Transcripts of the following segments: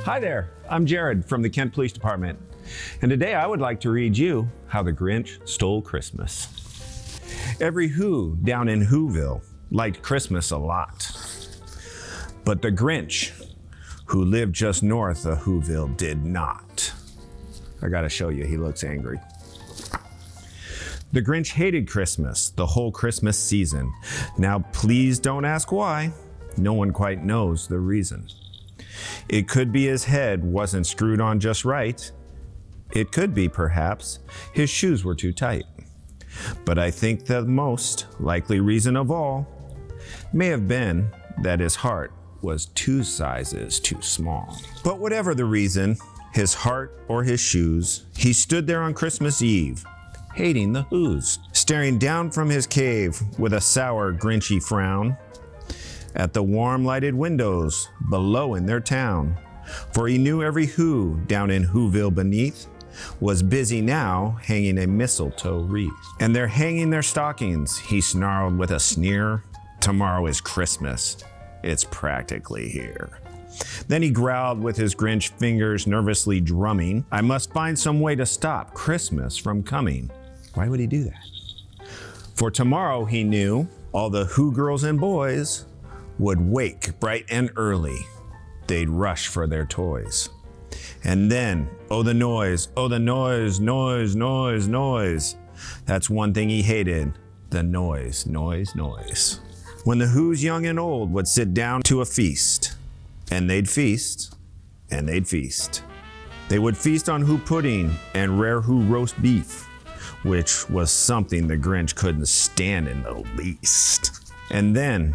Hi there, I'm Jared from the Kent Police Department, and today I would like to read you How the Grinch Stole Christmas. Every Who down in Whoville liked Christmas a lot, but the Grinch, who lived just north of Whoville, did not. I gotta show you, he looks angry. The Grinch hated Christmas, the whole Christmas season. Now please don't ask why. No one quite knows the reason. It could be his head wasn't screwed on just right. It could be, perhaps, his shoes were too tight. But I think the most likely reason of all may have been that his heart was 2 sizes too small. But whatever the reason, his heart or his shoes, he stood there on Christmas Eve, hating the Whos, staring down from his cave with a sour, grinchy frown at the warm lighted windows below in their town. For he knew every Who down in Whoville beneath was busy now hanging a mistletoe wreath. And they're hanging their stockings, he snarled with a sneer. Tomorrow is Christmas, it's practically here. Then he growled with his Grinch fingers nervously drumming, I must find some way to stop Christmas from coming. Why would he do that? For tomorrow, he knew, all the Who girls and boys would wake bright and early. They'd rush for their toys. And then, oh the noise, noise, noise, noise. That's one thing he hated, the noise, noise, noise. When the Who's young and old would sit down to a feast, and they'd feast, and they'd feast. They would feast on Who pudding and rare Who roast beef, which was something the Grinch couldn't stand in the least. And then,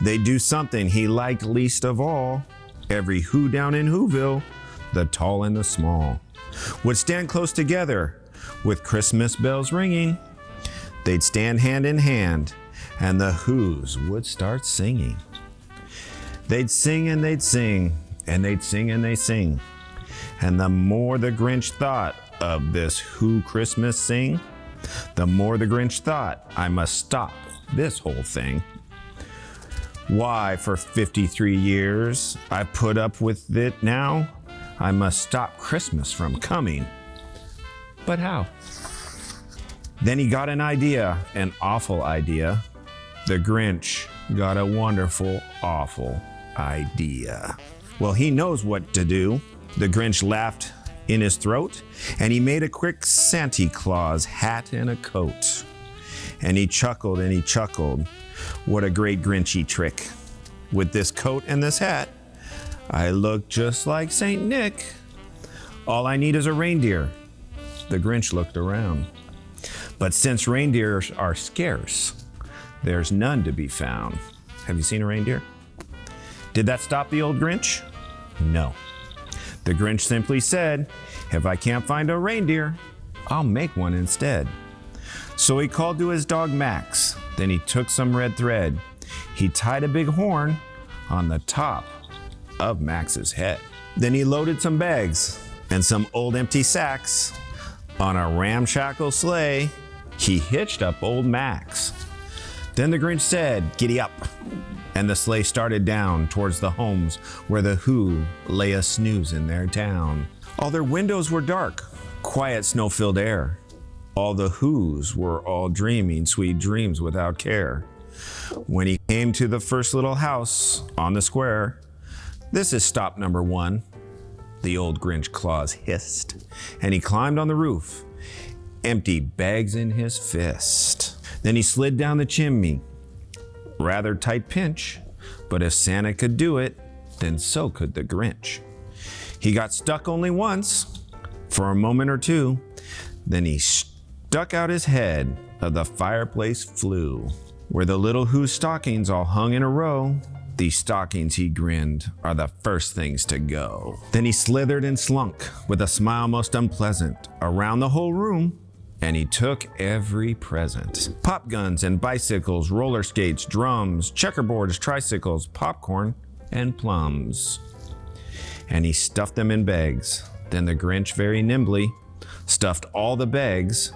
they'd do something he liked least of all. Every Who down in Whoville, the tall and the small, would stand close together with Christmas bells ringing. They'd stand hand in hand, and the Whos would start singing. They'd sing and they'd sing, and they'd sing and they'd sing. And the more the Grinch thought of this Who Christmas sing, the more the Grinch thought, I must stop this whole thing. Why, for 53 years, I put up with it now. I must stop Christmas from coming. But how? Then he got an idea, an awful idea. The Grinch got a wonderful, awful idea. Well, he knows what to do. The Grinch laughed in his throat, and he made a quick Santa Claus hat and a coat. And he chuckled and he chuckled. What a great Grinchy trick. With this coat and this hat, I look just like Saint Nick. All I need is a reindeer. The Grinch looked around. But since reindeers are scarce, there's none to be found. Have you seen a reindeer? Did that stop the old Grinch? No. The Grinch simply said, if I can't find a reindeer, I'll make one instead. So he called to his dog Max. Then he took some red thread. He tied a big horn on the top of Max's head. Then he loaded some bags and some old empty sacks. On a ramshackle sleigh, he hitched up old Max. Then the Grinch said, giddy up. And the sleigh started down towards the homes where the Who lay a snooze in their town. All their windows were dark, quiet snow-filled air. All the Whos were all dreaming sweet dreams without care. When he came to the first little house on the square, this is stop number 1, the old Grinch Claus hissed, and he climbed on the roof, empty bags in his fist. Then he slid down the chimney, rather tight pinch, but if Santa could do it, then so could the Grinch. He got stuck only once, for a moment or two, then he stuck out his head, of the fireplace flew. Where the little Who stockings all hung in a row, these stockings, he grinned, are the first things to go. Then he slithered and slunk, with a smile most unpleasant, around the whole room, and he took every present. Pop guns and bicycles, roller skates, drums, checkerboards, tricycles, popcorn, and plums. And he stuffed them in bags. Then the Grinch very nimbly stuffed all the bags,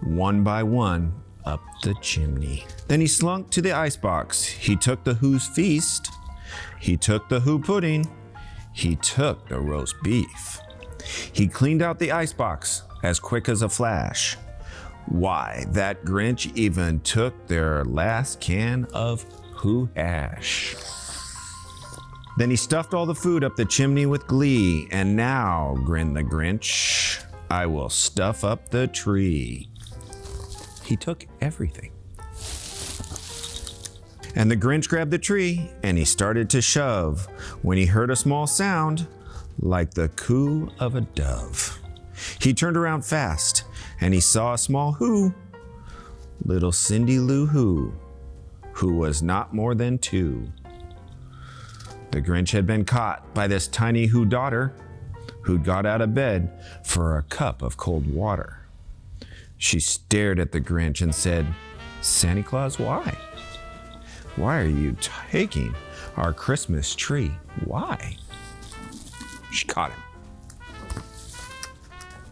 one by one, up the chimney. Then he slunk to the icebox. He took the Who's feast. He took the Who pudding. He took the roast beef. He cleaned out the icebox as quick as a flash. Why, that Grinch even took their last can of Who hash. Then he stuffed all the food up the chimney with glee, and now, grinned the Grinch, I will stuff up the tree. He took everything. And the Grinch grabbed the tree, and he started to shove, when he heard a small sound, like the coo of a dove. He turned around fast, and he saw a small who, little Cindy Lou who was not more than 2. The Grinch had been caught by this tiny who daughter, who'd got out of bed for a cup of cold water. She stared at the Grinch and said, "Santa Claus, why? Why are you taking our Christmas tree? Why?" She caught him.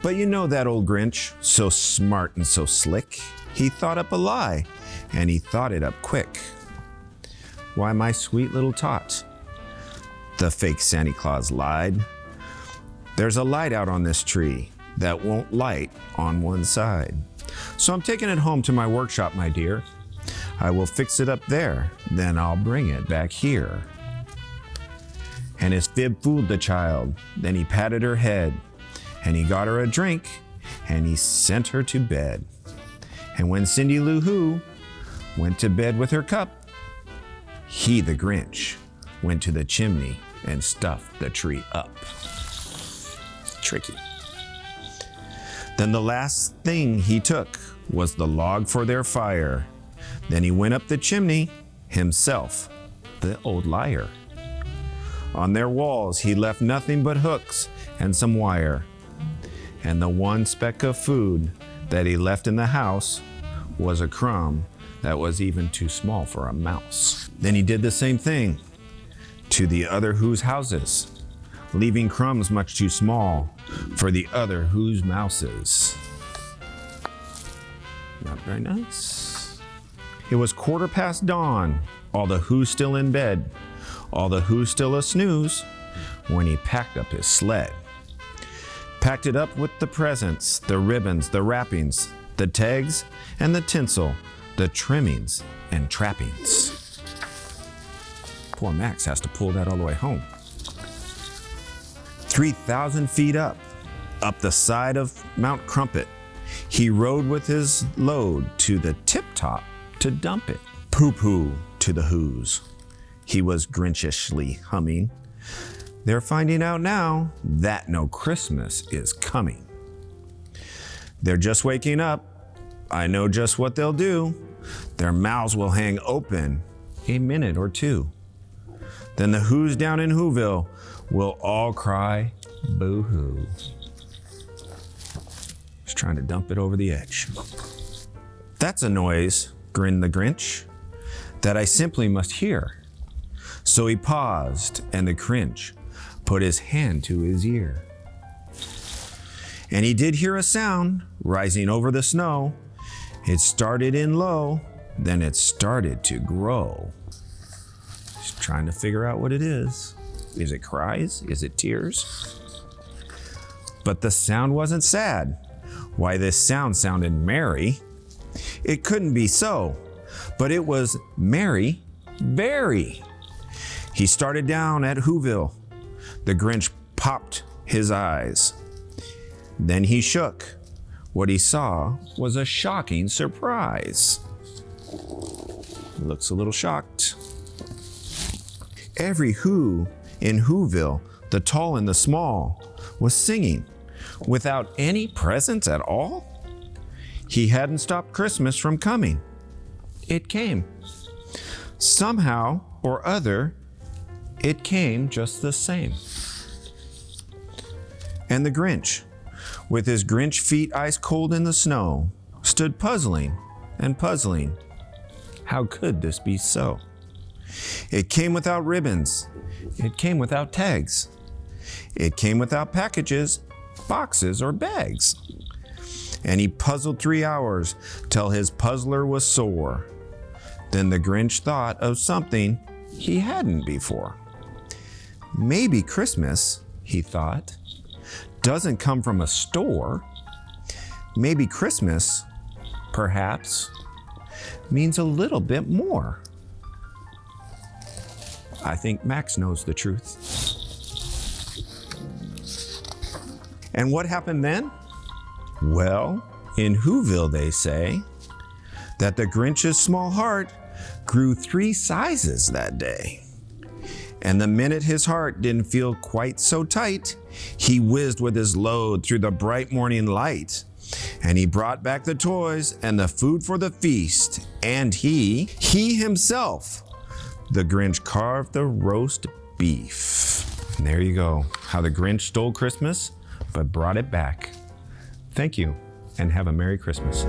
But you know that old Grinch, so smart and so slick, he thought up a lie, and he thought it up quick. "Why, my sweet little tot," the fake Santa Claus lied, "there's a light out on this tree that won't light on one side. So I'm taking it home to my workshop, my dear. I will fix it up there, then I'll bring it back here." And his fib fooled the child. Then he patted her head, and he got her a drink, and he sent her to bed. And when Cindy Lou Who went to bed with her cup, he, the Grinch, went to the chimney and stuffed the tree up. Tricky. Then the last thing he took was the log for their fire. Then he went up the chimney himself, the old liar. On their walls he left nothing but hooks and some wire. And the one speck of food that he left in the house was a crumb that was even too small for a mouse. Then he did the same thing to the other whose houses, leaving crumbs much too small for the other whose mouses. Not very nice. It was 1/4 dawn, all the who's still in bed, all the who's still a snooze, when he packed up his sled. Packed it up with the presents, the ribbons, the wrappings, the tags and the tinsel, the trimmings and trappings. Poor Max has to pull that all the way home. 3,000 feet up the side of Mount Crumpet, he rode with his load to the tip top to dump it. Pooh-pooh to the who's, he was Grinchishly humming. They're finding out now that no Christmas is coming. They're just waking up. I know just what they'll do. Their mouths will hang open a minute or two. Then the who's down in Whoville will all cry boo-hoo. Just trying to dump it over the edge. "That's a noise," grinned the Grinch, "that I simply must hear." So he paused, and the Grinch put his hand to his ear. And he did hear a sound rising over the snow. It started in low, then it started to grow. He's trying to figure out what it is. Is it cries? Is it tears? But the sound wasn't sad. Why, this sound sounded merry. It couldn't be so, but it was merry, very. He started down at Whoville. The Grinch popped his eyes. Then he shook. What he saw was a shocking surprise. Looks a little shocked. Every who in Whoville, the tall and the small, was singing without any presents at all. He hadn't stopped Christmas from coming. It came. Somehow or other, it came just the same. And the Grinch, with his Grinch feet ice cold in the snow, stood puzzling and puzzling. How could this be so? It came without ribbons. It came without tags. It came without packages, boxes, or bags. And he puzzled 3 hours till his puzzler was sore. Then the Grinch thought of something he hadn't before. Maybe Christmas, he thought, doesn't come from a store. Maybe Christmas, perhaps, means a little bit more. I think Max knows the truth. And what happened then? Well, in Whoville they say that the Grinch's small heart grew 3 sizes that day. And the minute his heart didn't feel quite so tight, he whizzed with his load through the bright morning light. And he brought back the toys and the food for the feast. And he himself, the Grinch, carved the roast beef. And there you go, how the Grinch stole Christmas, but brought it back. Thank you, and have a Merry Christmas.